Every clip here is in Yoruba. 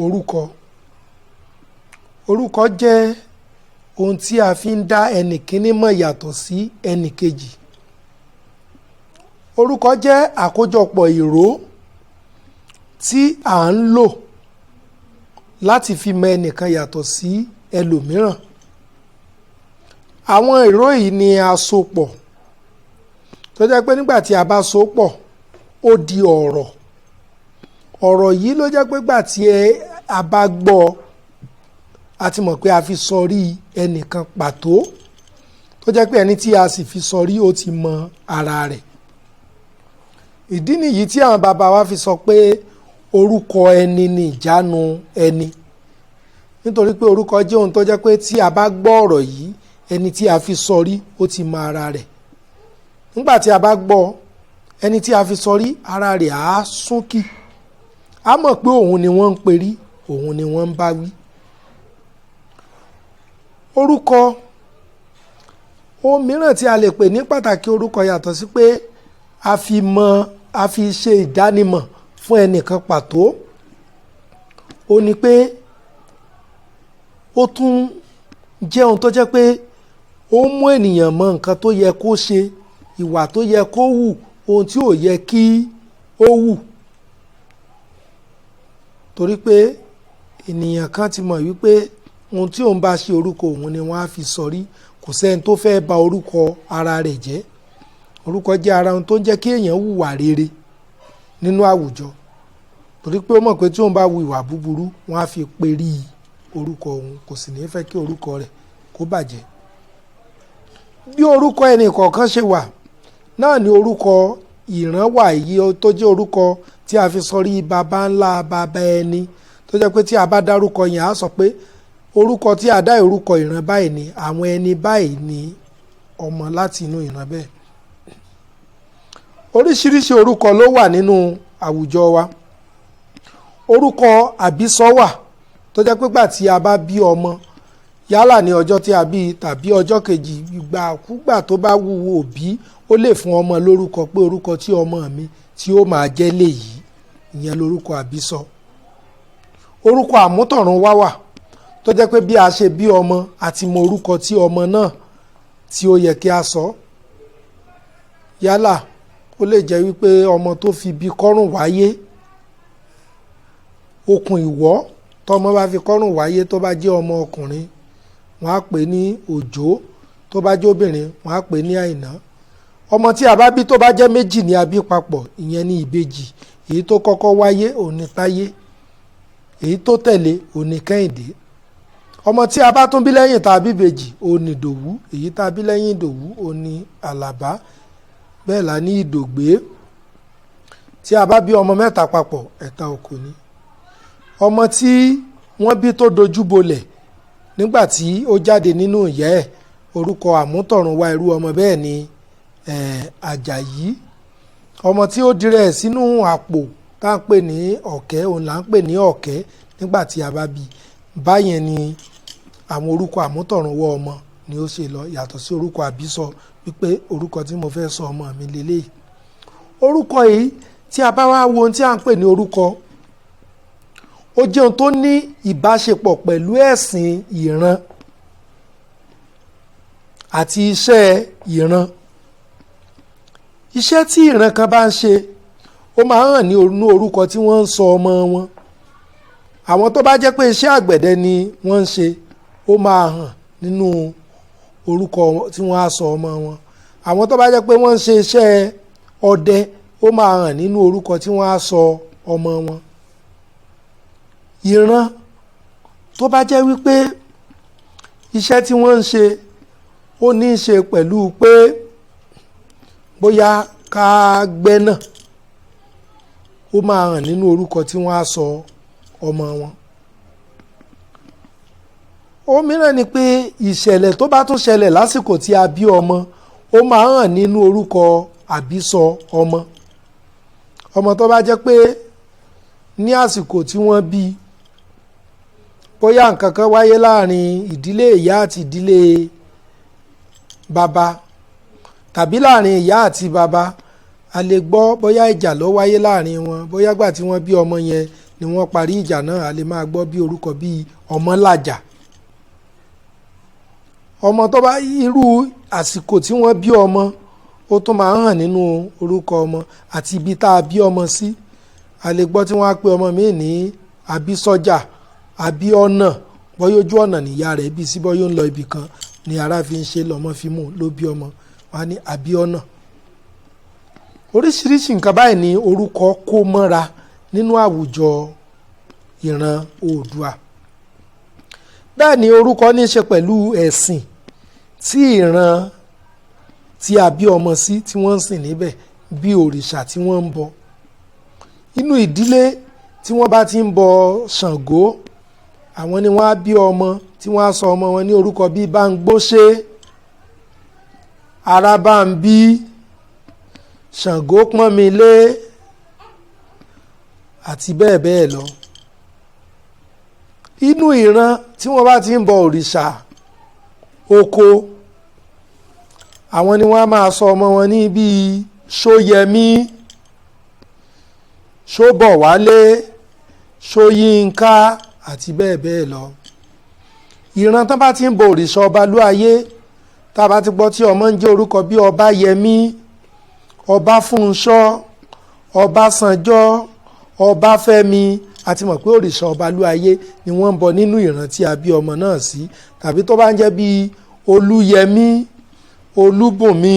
orúkọ. Orúkọ jẹ́ ohun tí a fi ń dá ẹnì kíní mọ̀ yàtọ̀ sí ẹnì kejì. Orúkọ jẹ́ àkójọpọ̀ ìró tí à ń lò láti fi mọ ẹnìkan yàtọ̀ sí ẹlòmíràn. Àwọn ìró yìí ni a so pọ̀ tó jẹ́ pé nígbà tí a bá so pọ̀ ó di ọ̀rọ̀. Ọ̀rọ̀ yìí ló jẹ́ pé nígbà tí a bá gbọ́ a ti mọ̀ pé a fi sọrí ẹnìkan pàtó tó jẹ́ pé ẹni tí a sì fi sọrí ó ti mọ ara rẹ̀. Ìdí nìyí tí àwọn bàbá wa fi sọ pé orúkọ ẹni ni ìjánu ẹni, nítorí pé orúkọ jẹ́ ohun tó jẹ́ pé tí a bá gbọ́ ọ̀rọ̀ yìí ẹni tí a fi sọrí ó ti mọ ara rẹ̀. Nígbà tí a bá gbọ́ ẹni tí a fi sọrí ara rẹ̀ á súnkì, a mọ̀ pé òun ni wọ́n ń perí, òun ni wọ́n ń bá wí. Orúkọ ohun mìíràn tí a lè pè ní pàtàkì orúkọ yàtọ̀ sí pé a fi ṣe ìdánimọ̀ fún ẹnìkan pàtó, ó ní pé ó tún jẹ́ ohun tó jẹ́ pé ó mú ènìyàn mọ nǹkan tó yẹ kó ṣe, ìwà tó yẹ kó hù, ohun tí ò yẹ kí ó hù. Torí pé ènìyàn kan ti mọ̀ wípé ohun tí òun bá ṣe orúkọ òun ni wọ́n á fi sọrí. Kò sẹ́ni tó fẹ́ bà orúkọ ara rẹ̀ jẹ́. Orúkọ jẹ́ ara ohun tó ń jẹ́ kí èèyàn hùwà rere nínú àwùjọ. Torí pé ó mọ̀ pé tí òun bá hu ìwà búburú wọ́n á fi perí orúkọ òun, kò sì ní fẹ́ kí orúkọ rẹ̀ kó bàjẹ́. Bí orúkọ ẹnì kọ̀ọ̀kan ṣe wà náà ni orúkọ ìran wà, èyí tó jẹ́ orúkọ tí a fi sọrí baba ńlá baba ẹni, tó jẹ́ pé tí a bá dárúkọ yẹn á sọ pé orúkọ tí a dá orúkọ ìran báyìí ni àwọn ẹni báyìí ni ọmọ láti inú ìran bẹ́ẹ̀. Oríṣiríṣi orúkọ ló wà nínú àwùjọ wa. Orúkọ àbísọ wà tó jẹ́ pé gbà tí a bá bí ọmọ, yálà ní ọjọ́ tí a bí tàbí ọjọ́ kejì, ìgbàkúgbà tó bá wúwo òbí ó lè fún ọmọ lórúkọ pé orúkọ tí ọmọ mi tí ó máa jẹ́ léyìí, ìyẹn lórúkọ àbísọ. Orúkọ àmútọ̀runwá wà tó jẹ́ pé bí a ṣe bí ọmọ àti mọ orúkọ tí ọmọ náà tí ó yẹ kí a sọ. Yálà ó lè jẹ́ wípé ọmọ tó fi bí kọ́rùn wáyé, okùn ìwọ́ tọ́mọ bá fi kọ́rùn wáyé tó bá jẹ́ ọmọ ọkùnrin wọ́n á pè ní òjó, tó bá jẹ́ obìnrin wọ́n á pè ní àìná. Ọmọ tí a bá bí tó bá jẹ́ méjì ni a bí papọ̀, ìyẹn ní ìbejì. Èyí tó kọ́kọ́ wáyé òun ni Táyé, èyí tó tẹ̀lé òun ni Kẹ́hìndé. Ọmọ tí a bá tún bí lẹ́yìn tá a bí ìbejì òun ni Ìdòwú, èyí tá a bí lẹ́yìn Ìdòwú òun ni Àlàbá, bẹ́ẹ̀ la ní Ìdògbé. Tí a bá bí ọmọ mẹ́ta papọ̀ ẹ̀ta òkò ni. Ọmọ tí wọ́n bí tó dojú bolẹ̀ nígbà tí ó jáde nínú ìyá ẹ̀, orúkọ àmútọ̀runwá irú ọmọ bẹ́ẹ̀ ni Àjàyí. Ọmọ tí ó dirẹ̀ sínú àpò tá à ń pè ní Ọ̀kẹ́, òun là ń pè ní Ọ̀kẹ́ nígbà tí a bá bí. Báyẹn ni àwọn orúkọ àmútọ̀runwá ọmọ ni ó ṣe lọ, yàtọ̀ sí orúkọ àbísọ wípé orúkọ tí mo fẹ́ sọ ọmọ mi lélẹ́yìí. Orúkọ yìí tí a bá wá wo ohun tí à ń pè ní orúkọ, ó jẹ́ ohun tó ní ìbáṣepọ̀ pẹ̀lú ẹ̀sìn ìran àti iṣẹ́ ìran. Iṣẹ́ tí ìran kan bá ń ṣe ó máa hàn ní inú orúkọ tí wọ́n ń sọ ọmọ wọn. Àwọn tó bá jẹ́ pé iṣẹ́ àgbẹ̀dẹ ni wọ́n ń ṣe ó máa hàn nínú orúkọ tí wọ́n á sọ ọmọ wọn. Àwọn tó bá jẹ́ pé wọ́n ń ṣe iṣẹ́ ọdẹ ó máa hàn nínú orúkọ tí wọ́n á sọ ọmọ wọn. Ìran tó bá jẹ́ wípé iṣẹ́ tí wọ́n ń ṣe ó ní í ṣe pẹ̀lú pé bóyá ká gbẹ́nà, ó máa hàn nínú orúkọ tí wọ́n á sọ ọmọ wọn. Ohun mìíràn ni pé ìṣẹ̀lẹ̀ tó bá tún ṣẹlẹ̀ lásìkò tí a bí ọmọ ó máa hàn nínú orúkọ àbísọ ọmọ. Ọmọ tó bá jẹ́ pé ní àsìkò tí wọ́n bí, bóyá nǹkan kan wáyé láàrin ìdílé ìyá àti ìdílé bàbá, tàbí láàrin ìyá àti bàbá, a lè gbọ́ bóyá ìjà ló wáyé láàrin wọn, bóyá gbà tí wọ́n bí ọmọ yẹn ni wọ́n parí ìjà náà. A lè máa gbọ́ bí orúkọ bíi Ọmọlájà. Ọmọ tó bá irú àsìkò tí wọ́n bí ọmọ ó tún máa ń hàn nínú orúkọ ọmọ àti ibi tá a bí ọmọ sí. A lè gbọ́ tí wọ́n á pe ọmọ míì ní Abísọ́jà, Abíọ́nà, bọ́yá ojú ọ̀nà nìyá rẹ̀ bí sí bọ́yá ó ń lọ ibì kan ni ara fi ń ṣe lọ́mọ fi mú ló bí ọmọ, wọ́n á ní Abíọ́nà. Oríṣiríṣi nǹkan báyìí ni orúkọ kó mọ́ra nínú àwùjọ ìran Oòduà. Bẹ́ẹ̀ ni orúkọ ní í ṣe pẹ̀lú ẹ̀sìn tí ìran tí a bí ọmọ sí tí wọ́n ń sìn níbẹ̀, bí òrìṣà tí wọ́n ń bọ. Inú ìdílé tí wọ́n bá ti ń bọ Ṣàngó, àwọn ni wọ́n á bí ọmọ tí wọ́n á sọ ọmọ wọn ní orúkọ bíi Báńgbóṣé, Arábáńbí, Ṣàngó Pọ́nmilé àti bẹ́ẹ̀ bẹ́ẹ̀ lọ. Inú ìran tí wọ́n bá ti ń bọ òrìṣà oko, àwọn ni wọ́n á máa sọ ọmọ wọn ní bíi Ṣóyẹmí, Ṣóbọ̀wálé, Ṣóyínká àti bẹ́ẹ̀ bẹ́ẹ̀ lọ. Ìran tán bá ti ń bọ òrìṣà Ọbalúayé, tá a bá ti gbọ́ tí ọmọ ń jẹ́ orúkọ bíi Ọbáyẹmí, Ọbáfúnṣọ́, Ọbásanjọ́, Ọbáfẹ́mi, a ti mọ̀ pé òrìṣà Ọbalúayé ni wọ́n ń bọ nínú ìran tí a bí ọmọ náà sí. Tàbí tó bá ń jẹ́ bíi Olúyẹmí, Olúbùnmi,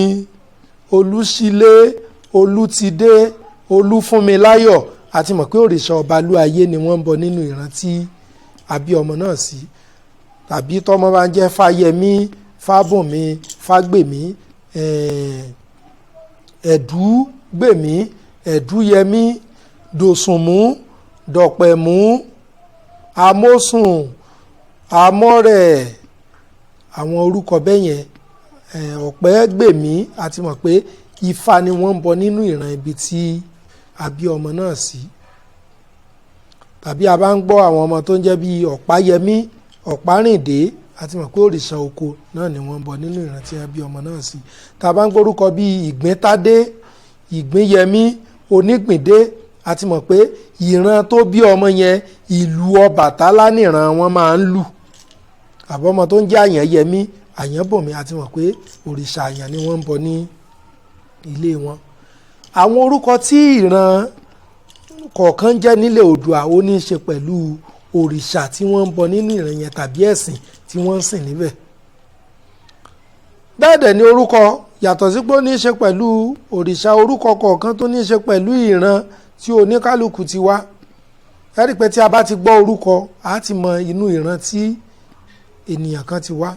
Olúṣílé, Olútidé, Olúfúnmiláyọ̀, a ti mọ̀ pé òrìṣà Ọbalúayé ni wọ́n ń bọ nínú ìran tí a bí ọmọ náà sí. Tàbí tọ́mọ bá ń jẹ́ Fáyẹmí, Fábùnmi, Fágbèmí, Ẹ̀dúgbèmí, Ẹ̀dúyẹmí, Dòsùnmú, Dọ̀pẹ̀mú, Amósùn, Amọ́rẹ̀, àwọn orúkọ bẹ́yẹn, Ọ̀pẹ́gbèmí, a ti mọ̀ pé Ifá ni wọ́n ń bọ nínú ìran ibi tí a bí ọmọ náà sí. Tàbí a bá ń gbọ́ àwọn ọmọ tó ń jẹ́ bíi Ọ̀páyẹmí, Ọ̀párìndé, a ti mọ̀ pé òrìṣà oko náà ni wọ́n ń bọ nínú ìran tí a bí ọmọ náà sí. Tá a bá ń gbórúkọ bíi Ìgbíntádé, Ìgbínyẹmí, Onígbìndé, a ti mọ̀ pé ìran tó bí ọmọ yẹn ìlú Ọbàtálá nìran wọn máa ń lù. Àbọ̀mọ tó ń jẹ́ Àyànyẹmí, Àyànbòmí, a ti mọ̀ pé òrìṣà àyàn ni wọ́n ń bọ ní ilé wọn. Àwọn orúkọ tí ìran kọ̀ọ̀kan jẹ́ nílẹ̀ Oòduà ó ní í ṣe pẹ̀lú òrìṣà tí wọ́n ń bọ nínú ìran yẹn tàbí ẹ̀sìn tí wọ́n ń sìn níbẹ̀. Bẹ́ẹ̀ dẹ̀ ni orúkọ yàtọ̀ sí pé ó ní í ṣe pẹ̀lú òrìṣà, orúkọ kọ̀ọ̀kan tó ní í ṣe pẹ̀lú ìran tí oníkálukú ti wá. Ẹ rí pé tí a bá ti gbọ́ orúkọ, a ti mọ inú ìran tí ènìyàn kan ti wá.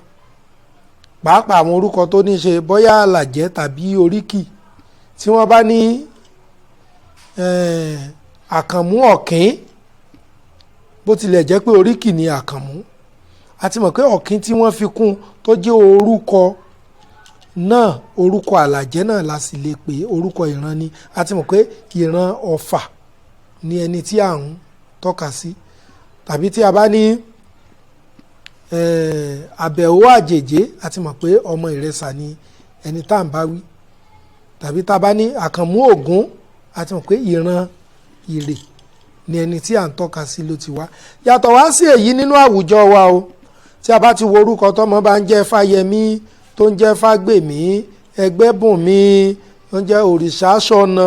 Pàápàá àwọn orúkọ tó ní í ṣe bóyá àlàjẹ́ tàbí oríkì, tí wọ́n bá ní Àkànmú Ọ̀kín, bó tilẹ̀ jẹ́ pé oríkì ni Àkànmú, a ti mọ̀ pé Ọ̀kín tí wọ́n fi kún tó jẹ́ orúkọ náà, orúkọ àlàjẹ́ náà la sì lè pè orúkọ ìran ni. A ti mọ̀ pé ìran Ọ̀fà ni ẹni tí à ń tọ́ka sí. Tàbí tí a bá ní Àbẹ̀wò Àjèjé, a ti mọ̀ pé ọmọ Ìrẹsà ni ẹni tá à ń bá wí. Tàbí tá a bá ní Àkànmú Ògún, a ti mọ̀ pé ìran Ìrè ni ẹni tí à ń tọ́ka sí ló ti wá. Yàtọ̀ wá sí èyí nínú àwùjọ wa o, tí a bá ti wo orúkọ tọ́mọ bá ń jẹ́ Fáyẹmí, tó ń jẹ́ Fágbèmí, Ẹgbẹ́bùnmi, tó ń jẹ́ Òrìṣàṣọ̀nà,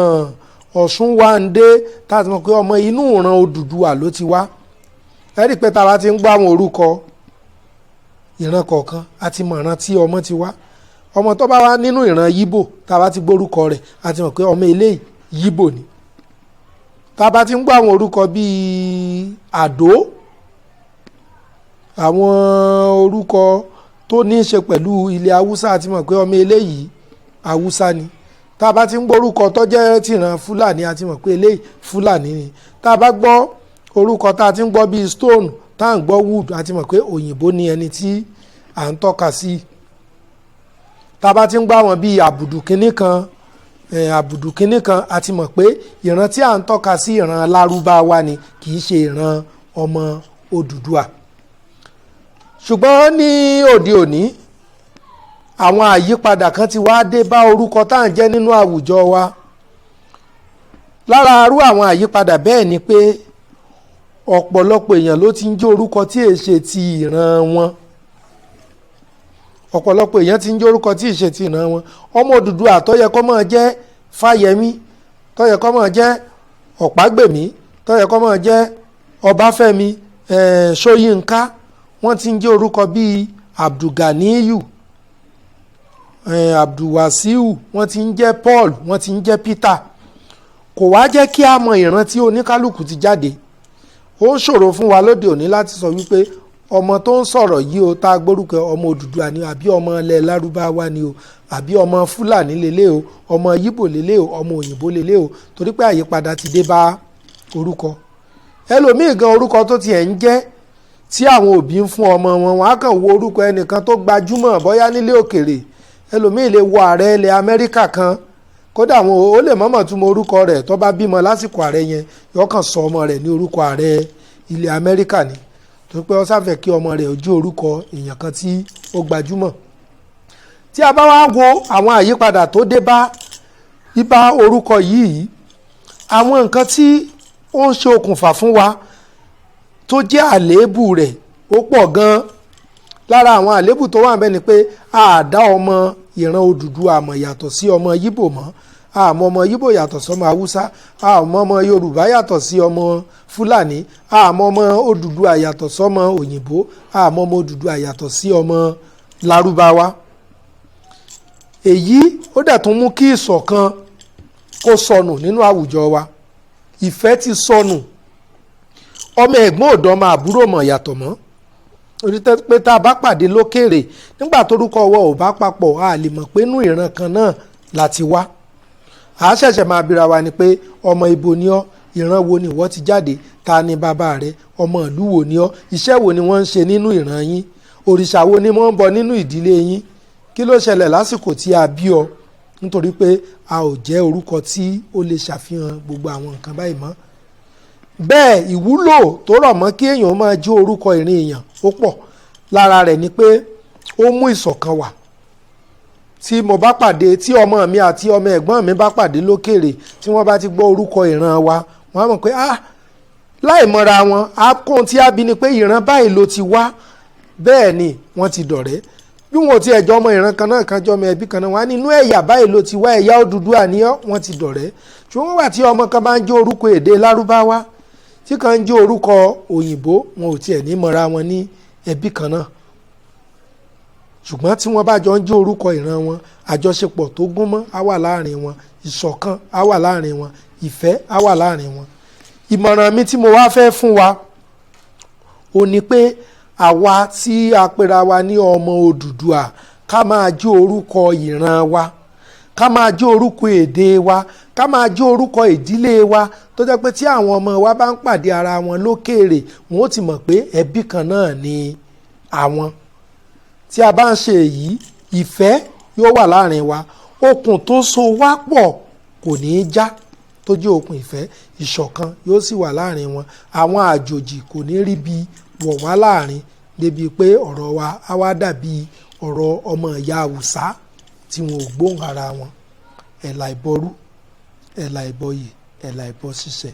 Ọ̀ṣúnwándé, tá a ti mọ̀ pé ọmọ inú ìran Odùduwà ló ti wá. Ẹ rí i pé tá a bá ti ń gbọ́ àwọn orúkọ ìran kọ̀ọ̀kan, a ti mọ̀ ìran tí ọmọ ti wá. Ọmọ tó bá wá nínú ìran Yíbò, tá a bá ti gbórúkọ rẹ̀, a ti mọ̀ pé ọmọ eléyìí Yíbò ni. Tá a bá ti ń gbọ́ àwọn orúkọ bíi Àdó, àwọn orúkọ tó ní í ṣe pẹ̀lú ilẹ̀ Haúsá, a ti mọ̀ pé ọmọ eléyìí Haúsá ni. Tá a bá ti ń gbọ́ orúkọ tó jẹ́ tìran Fúlàní, a ti mọ̀ pé eléyìí Fúlàní ni. Tá a bá gbọ́ orúkọ tá a ti ń gbọ́ bíi Stone, tá à ń gbọ́ Wood, a ti mọ̀ pé òyìnbó ni ẹni tí à ń tọ́ka sí. Tá a bá ti ń gbọ́ àwọn bíi Àbùdù kínní kan, a ti mọ̀ pé ìran tí à ń tọ́ka sí ìran Lárúbáwá ni, kì í ṣe ìran ọmọ Odùduwà. Ṣùgbọ́n ní òde òní, àwọn àyípadà kan ti wá dé bá orúkọ tá à ń jẹ́ nínú àwùjọ wa. Lára irú àwọn àyípadà bẹ́ẹ̀ ni pé ọ̀pọ̀lọpọ̀ èèyàn ló ti ń jẹ́ orúkọ tí è ṣe ti ìran wọn. ọ̀pọ̀lọpọ̀ èèyàn ti ń jẹ́ orúkọ tí ì ṣe ti ìran wọn. ọmọ Odùduwà tó yẹ kó máa jẹ́ Fáyẹmí, tó yẹ kó máa jẹ́ Ọ̀págbèmí, tó yẹ kó máa jẹ́ Ọbáfẹ́mi, Ṣóyínká, wọ́n ti ń jẹ́ orúkọ bíi Abdulganiyu, Abdulwasiu, wọ́n ti ń jẹ́ Paul, wọ́n ti ń jẹ́ Peter. kò wá jẹ́ kí a mọ ìran tí oníkálukú ti jáde. ó ń ṣòro fún wa lóde òní láti sọ wípé ọmọ tó ń sọ̀rọ̀ yìí o tá a gbórúkọ ọmọ Odùduwà ni o, àbí ọmọ ilẹ̀ Lárúbáwá ni o, àbí ọmọ Fúlàní lélẹ̀ o, ọmọ Yíbò lélẹ̀ o, ọmọ òyìnbó lélẹ̀ o, torí pé àyípadà ti dé bá orúkọ. ẹlòmíì gan orúkọ tó tiẹ̀ ń jẹ́ tí àwọn òbí ń fún ọmọ wọn, wọn á kàn wo orúkọ ẹnìkan tó gbajúmọ̀ bóyá nílé òkèrè. ẹlòmíì lè wo ààrẹ ilẹ̀ Amẹ́ríkà kan, kódà àwọn ó lè mọ̀mọ̀ túmọ̀ orúkọ rẹ̀ tó bá bímọ lásìkò ààrẹ yẹn, yóò kàn sọ ọmọ rẹ̀ ní orúkọ ààrẹ ilẹ̀ Amẹ́ríkà ni, tó pé ó sáfẹ́ kí ọmọ rẹ̀ ojú orúkọ èèyàn kan tí ó gbajúmọ̀. tí a bá wá wo àwọn àyípadà tó dé bá orúkọ yìí, àwọn nǹkan tí ó ń ṣe okùnfà fún wa tó jẹ́ àléébù rẹ̀ ó pọ̀ gan-an. lára àwọn àléébù tó wà níbẹ̀ ni pé a dá ọmọ ìran Odùduwà mọ̀ yàtọ̀ sí ọmọ Yíbò mọ́, àmọ́ ọmọ Yíbò yàtọ̀ sọmọ Haúsá, àmọ́ ọmọ Yorùbá yàtọ̀ sí ọmọ Fúlàní, àmọ́ ọmọ Odùduwà yàtọ̀ sọmọ òyìnbó, àmọ́ ọmọ Odùduwà yàtọ̀ sí ọmọ Lárúbáwá. èyí ó dẹ̀ tún mú kí ìṣọ̀kan kó sọnù nínú àwùjọ wa. ìfẹ́ ti sọnù. ọmọ ẹ̀gbọ́n òdò ọmọ àbúrò mọ̀ yàtọ̀ mọ́. orí pé tá a bá pàdé lókèrè nígbà tórúkọ wa ò bá papọ̀, a lè mọ̀ pé inú ìran kan náà láti wá. a ṣẹ̀ṣẹ̀ máa bira wa ni pé ọmọ ibo ni ọ́, ìran wo ni ìwọ ti jáde, ta ni bàbá rẹ, ọmọ ìlú wo ni ọ́, iṣẹ́ wo ni wọ́n ń ṣe nínú ìran yín, òrìṣà wo ni wọ́n ń bọ nínú ìdílé yín, kí ló ṣẹlẹ̀ lásìkò tí a bí ọ. nítorí pé a ò jẹ́ orúkọ tí ó lè ṣàfihàn gbogbo àwọn nǹkan báyìí mọ́. bẹ́ẹ̀ ìwúlò tó rọ̀ mọ́ kí èèyàn máa jẹ́ orúkọ ìran èèyàn ó pọ̀. lára rẹ̀ ni pé ó mú ìṣọ̀kan wà. tí mo bá pàdé, tí ọmọ mi àti ọmọ ẹ̀gbọ́n mi bá pàdé lókèrè, tí wọ́n bá ti gbọ́ orúkọ ìran wa, wọ́n á mọ̀ pé láì mọ̀ra wọn, kóhun tí a bí ni pé ìran báyìí ló ti wá. bẹ́ẹ̀ ni wọ́n ti dọ̀rẹ́. bí wọn ò tiẹ̀ jọ ọmọ ìran kan náà kan jọ ọmọ ẹbí kan náà, wọ́n á ní inú ẹ̀yà báyìí ló ti wá, ẹ̀yà Odùduwà ni wọ́n ti dọ̀rẹ́. ṣùgbọ́n wà tí ọmọ kan bá ń jẹ́ orúkọ èdè Lárúbáwá, tí kan ń jẹ́ orúkọ òyìnbó, wọn ò tiẹ̀ ní mọ̀ra wọn ní ẹbí kan náà. ṣùgbọ́n tí wọ́n bá jọ ń jẹ́ orúkọ ìran wọn, àjọṣepọ̀ tó gúnmọ́ á wà láàrin wọn, ìṣọ̀kan á wà láàrin wọn, ìfẹ́ á wà láàrin wọn. ìmọ̀ràn mi tí mo wá fẹ́ fún wa ò ní pé àwa tí a pera wa ní ọmọ Odùduwà, ká máa jẹ́ orúkọ ìran wa, ká máa jẹ́ orúkọ èdè wa, ká máa jẹ́ orúkọ ìdílé wa, tó jẹ́ pé tí àwọn ọmọ wa bá ń pàdé ara wọn lókèèrè, wọn ó ti mọ̀ pé ẹbí kan náà ni àwọn. tí a bá ń ṣe èyí, ìfẹ́ yóò wà láàrin wa, okùn tó so wá pọ̀ kò ní í já, tó jẹ́ okùn ìfẹ́, ìṣọ̀kan yóò sì wà láàrin wọn. àwọn àjòjì kò ní rí bí wọ̀ wá láàrin, débi pé ọ̀rọ̀ wa á wá dàbí ọ̀rọ̀ ọmọ ìyá Haúsá tí wọn ò gbóhùn ara wọn. ẹ̀là ìbọrú, ẹ̀là ìbọyè, ẹ̀là ìbọ ṣíṣẹ.